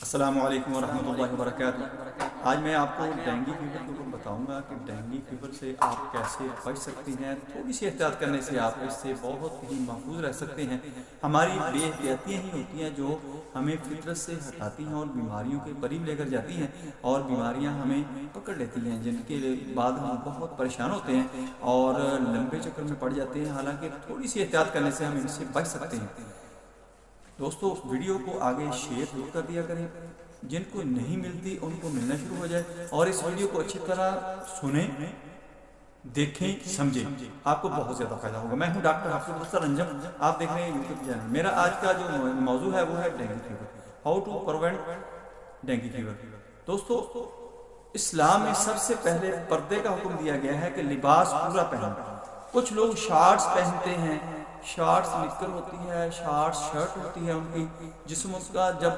السلام علیکم ورحمۃ اللہ وبرکاتہ۔ آج میں آپ کو ڈینگی فیور کے اوپر بتاؤں گا کہ ڈینگی فیور سے آپ کیسے بچ سکتے ہیں۔ تھوڑی سی احتیاط کرنے سے آپ اس سے بہت ہی محفوظ رہ سکتے ہیں۔ ہماری بے احتیاطیاں ہی ہوتی ہیں جو ہمیں فطرت سے ہٹاتی ہیں اور بیماریوں کے قریب لے کر جاتی ہیں، اور بیماریاں ہمیں پکڑ لیتی ہیں، جن کے بعد ہم بہت پریشان ہوتے ہیں اور لمبے چکر میں پڑ جاتے ہیں۔ حالانکہ تھوڑی سی احتیاط کرنے سے ہم ان سے بچ سکتے ہیں۔ دوستو، ویڈیو کو آگے شیئر ضرور کر دیا کریں، جن کو نہیں ملتی ان کو ملنا شروع ہو جائے، اور اس ویڈیو کو اچھی طرح سنیں، دیکھیں، سمجھیں، آپ کو بہت زیادہ فائدہ ہوگا۔ میں ہوں ڈاکٹر حافظ افضل انجم، آپ دیکھ رہے ہیں یوٹیوب چینل۔ میرا آج کا جو موضوع ہے وہ ہے dengue fever, how to prevent dengue fever. دوستو، اسلام میں سب سے پہلے پردے کا حکم دیا گیا ہے کہ لباس پورا پہنیں۔ کچھ لوگ شارٹس پہنتے ہیں، شارٹس نکر ہوتی ہے، شارٹس شرٹ ہوتی ہے ان کی، جسم کا جب